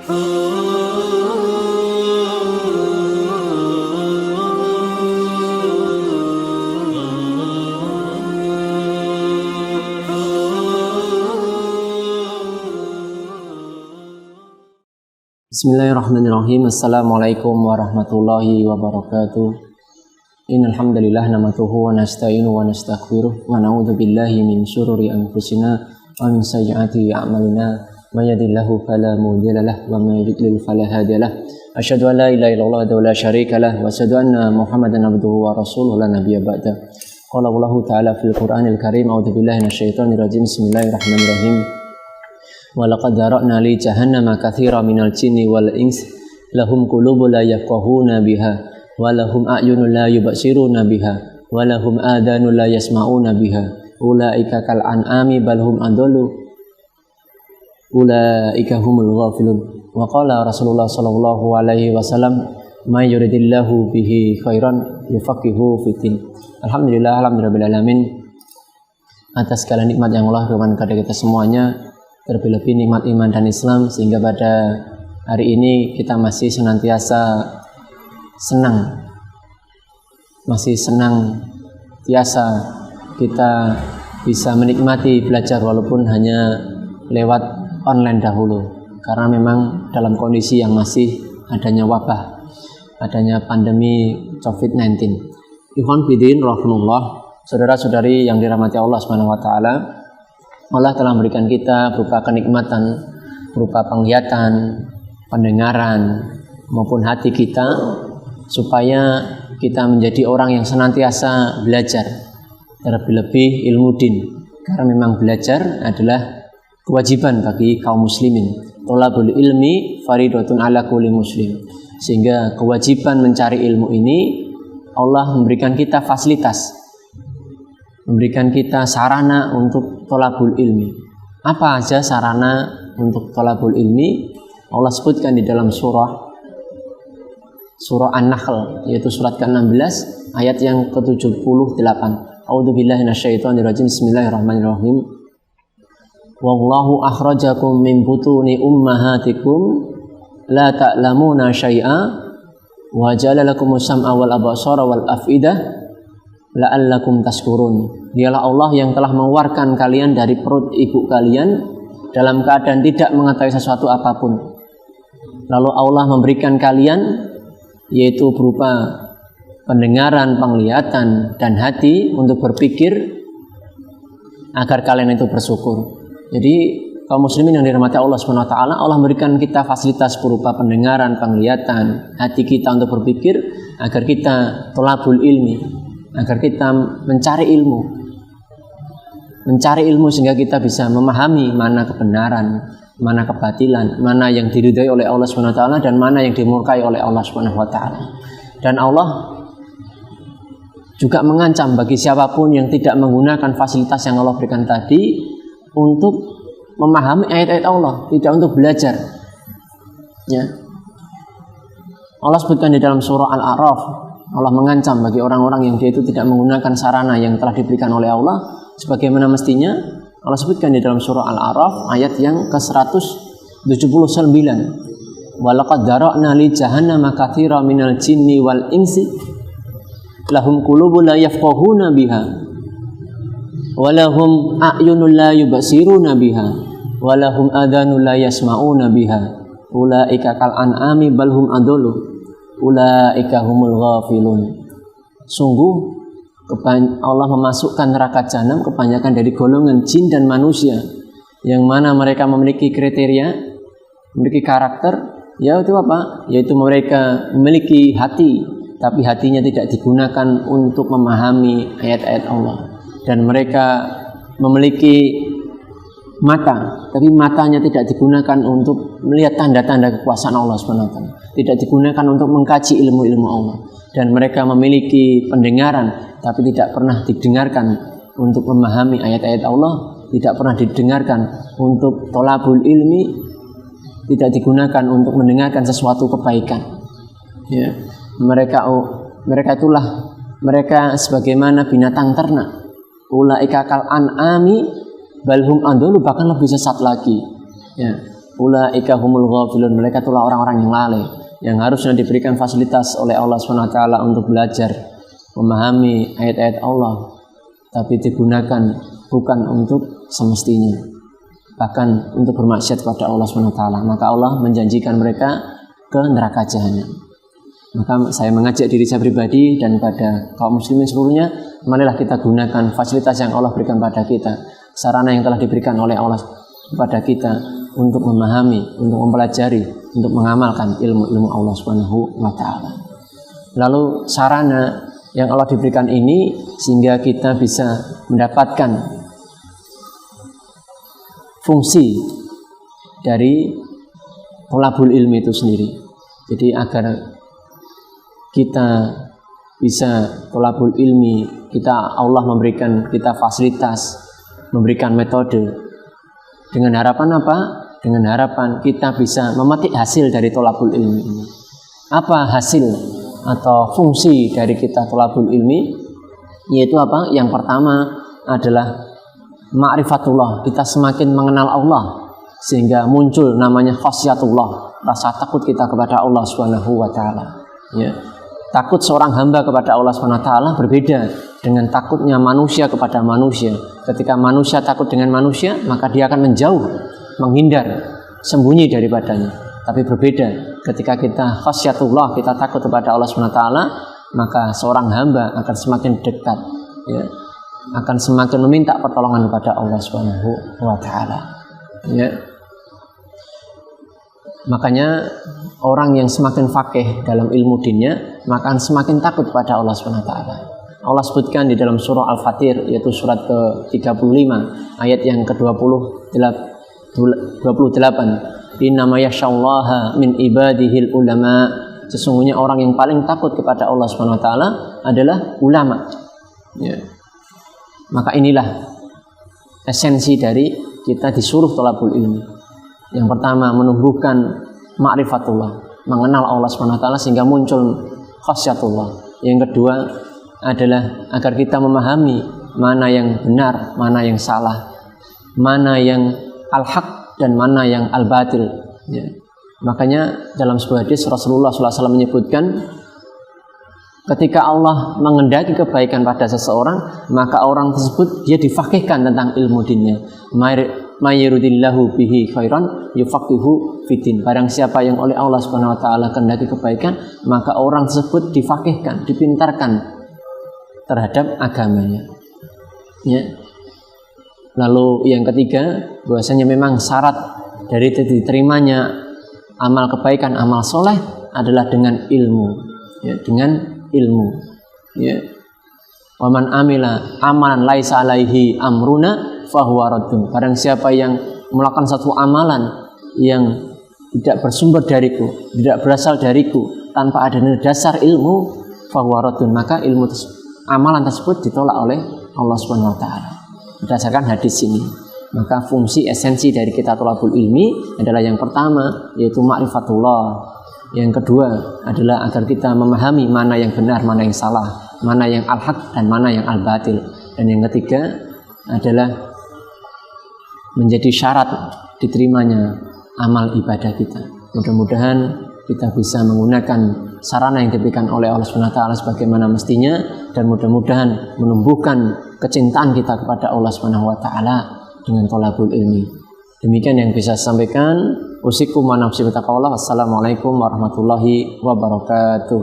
Bismillahirrahmanirrahim. Assalamualaikum warahmatullahi wabarakatuh. Innal hamdalillah nahmaduhu wa nasta'inuhu wa nastaghfiruh wa na'udzu billahi min syururi anfusina wa min sayyiati a'malina. May yahdihillahu fala mudilla lahu wa may yudlil fala hadiya lahu. Asyhadu an la ilaha illallah wa la syarika lahu wa asyhadu anna Muhammadan abduhu wa rasuluhu la nabiyya ba'da. Qala Allahu ta'ala fil Qur'anil Karim. A'udzu billahi minasyaitonir rajim. Bismillahirrahmanirrahim. Walaqad dara'na li jahannama katsiran minal jinni wal ins lahum qulubun la yafqahuna biha wa lahum a'yunun la yubsiruna biha wa lahum adhanun la yasma'una biha ulaika kal an'ami bal hum adallu ulaika humul ghafilun. Wa qala Rasulullah sallallahu alaihi wasallam may yuridillahu bihi khairan yufaqihuhu fiddin. Alhamdulillahirabbil alamin, atas segala nikmat yang Allah berikan kepada kita semuanya, terlebih-lebih nikmat iman dan Islam, sehingga pada hari ini kita masih senantiasa senantiasa kita bisa menikmati belajar walaupun hanya lewat online dahulu, karena memang dalam kondisi yang masih adanya wabah, adanya pandemi COVID-19. Ikhwan fillah rahimakumullah, saudara-saudari yang dirahmati Allah Subhanahu wa taala, Allah telah memberikan kita berupa kenikmatan, berupa penglihatan, pendengaran, maupun hati kita, supaya kita menjadi orang yang senantiasa belajar, terlebih-lebih ilmu din. Karena memang belajar adalah kewajiban bagi kaum muslimin. Thalabul ilmi faridatun ala kulli muslim. Sehingga kewajiban mencari ilmu ini, Allah memberikan kita fasilitas, memberikan kita sarana untuk thalabul ilmi. Apa aja sarana untuk thalabul ilmi? Allah sebutkan di dalam surah An-Nahl, yaitu surat ke-16 ayat yang ke-78. A'udzubillahi minasyaitonir rajim. Bismillahirrahmanirrahim. Wallahu akhrajakum min butuni ummahatikum la ta'lamuna syai'a wa ja'ala lakumus sam'a wal absara wal af'idah la'allakum tashkurun. Dialah Allah yang telah mengeluarkan kalian dari perut ibu kalian dalam keadaan tidak mengetahui sesuatu apapun. Lalu Allah memberikan kalian, yaitu berupa pendengaran, penglihatan, dan hati untuk berpikir agar kalian itu bersyukur. Jadi kaum muslimin yang dirahmati Allah Subhanahu wa taala, Allah memberikan kita fasilitas berupa pendengaran, penglihatan, hati kita untuk berpikir agar kita thalabul ilmi, agar kita mencari ilmu sehingga kita bisa memahami mana kebenaran, mana kebatilan, mana yang diridhai oleh Allah Subhanahu wa taala dan mana yang dimurkai oleh Allah Subhanahu wa taala. Dan Allah juga mengancam bagi siapapun yang tidak menggunakan fasilitas yang Allah berikan tadi untuk memahami ayat-ayat Allah, tidak untuk belajar. Ya. Allah sebutkan di dalam surah Al-A'raf, Allah mengancam bagi orang-orang yang dia itu tidak menggunakan sarana yang telah diberikan oleh Allah sebagaimana mestinya. Allah sebutkan di dalam surah Al-A'raf ayat yang ke-179. Walaqad dara'na li jahannama katsiran minal jinni wal insi lahum qulubun la yafqahuna biha wa lahum a'yunun la yubsiruna biha wa lahum adhanun la yasma'una biha ulaika kal an'ami bal hum adallu ulaika humul ghafilun. Sungguh Allah memasukkan neraka jahanam kebanyakan dari golongan jin dan manusia, yang mana mereka memiliki kriteria, memiliki karakter, yaitu apa? Yaitu mereka memiliki hati, tapi hatinya tidak digunakan untuk memahami ayat-ayat Allah. Dan mereka memiliki mata, tapi matanya tidak digunakan untuk melihat tanda-tanda kekuasaan Allah SWT, tidak digunakan untuk mengkaji ilmu-ilmu Allah. Dan mereka memiliki pendengaran, tapi tidak pernah didengarkan untuk memahami ayat-ayat Allah, tidak pernah didengarkan untuk thalabul ilmi, tidak digunakan untuk mendengarkan sesuatu kebaikan. Ya. Mereka sebagaimana binatang ternak. Ulaika kal an'ami balhum adallu, bahkan lebih sesat lagi. Ya. ulaika humul ghafilun, mereka itulah orang-orang yang lalai, yang harusnya diberikan fasilitas oleh Allah SWT untuk belajar, memahami ayat-ayat Allah, tapi digunakan bukan untuk semestinya, bahkan untuk bermaksiat kepada Allah SWT. Maka Allah menjanjikan mereka ke neraka jahanam. Maka saya mengajak diri saya pribadi dan pada kaum muslimin seluruhnya, marilah kita gunakan fasilitas yang Allah berikan pada kita, sarana yang telah diberikan oleh Allah kepada kita untuk memahami, untuk mempelajari, untuk mengamalkan ilmu-ilmu Allah Subhanahu wa taala. Lalu sarana yang Allah diberikan ini sehingga kita bisa mendapatkan fungsi dari thalabul ilmi itu sendiri. Jadi agar kita bisa thalabul ilmi, Allah memberikan kita fasilitas, memberikan metode, dengan harapan apa? Dengan harapan kita bisa memetik hasil dari thalabul ilmi ini. Apa hasil atau fungsi dari kita thalabul ilmi? Yaitu apa? Yang pertama adalah ma'rifatullah, kita semakin mengenal Allah sehingga muncul namanya khasyatullah, rasa takut kita kepada Allah Subhanahu wa taala. Ya. Takut seorang hamba kepada Allah SWT berbeda dengan takutnya manusia kepada manusia. Ketika manusia takut dengan manusia, maka dia akan menjauh, menghindar, sembunyi daripadanya. Tapi berbeda ketika kita khasyatullah, kita takut kepada Allah SWT, maka seorang hamba akan semakin dekat, ya, akan semakin meminta pertolongan kepada Allah SWT. Ya. Makanya orang yang semakin faqih dalam ilmu dinnya, maka akan semakin takut pada Allah SWT. Allah sebutkan di dalam surah Al-Fatir, yaitu surat ke-35 ayat yang ke-28, innama yakhsyallaha min ibadihil ulama, sesungguhnya orang yang paling takut kepada Allah SWT adalah ulama. Ya. Maka inilah esensi dari kita disuruh thalabul ilmi. Yang pertama, menumbuhkan ma'rifatullah, mengenal Allah SWT sehingga muncul khasyatullah. Yang kedua adalah agar kita memahami mana yang benar, mana yang salah, mana yang al-haq dan mana yang al-batil. Ya. Makanya dalam sebuah hadis Rasulullah SAW menyebutkan, ketika Allah mengendaki kebaikan pada seseorang, maka orang tersebut dia difaqihkan tentang ilmu dinnya. Mayyiridillahu bihi khairan yufaqihu fiddin. Barang siapa yang oleh Allah Subhanahu wa taala kehendaki kebaikan, maka orang tersebut difaqihkan, dipintarkan terhadap agamanya. Ya. Lalu yang ketiga, bahwasanya memang syarat dari diterimanya amal kebaikan, amal soleh adalah dengan ilmu. Ya, dengan ilmu. Ya. Wa man amila amalan laisa alaihi amruna fahuwa raddun. Barang siapa yang melakukan satu amalan yang tidak bersumber dariku, tidak berasal dariku, tanpa ada dasar ilmu, fahuwa raddun, maka amalan tersebut ditolak oleh Allah Subhanahu wa taala. Berdasarkan hadis ini, maka fungsi esensi dari kita thalabul ilmi adalah yang pertama yaitu ma'rifatullah. Yang kedua adalah agar kita memahami mana yang benar, mana yang salah, mana yang al-haq dan mana yang al-batil. Dan yang ketiga adalah menjadi syarat diterimanya amal ibadah kita. Mudah-mudahan kita bisa menggunakan sarana yang diberikan oleh Allah SWT sebagaimana mestinya, dan mudah-mudahan menumbuhkan kecintaan kita kepada Allah SWT dengan thalabul ilmi. Demikian yang bisa saya sampaikan. Usikum wa nafsi bitaqwallah. Wassalamualaikum warahmatullahi wabarakatuh.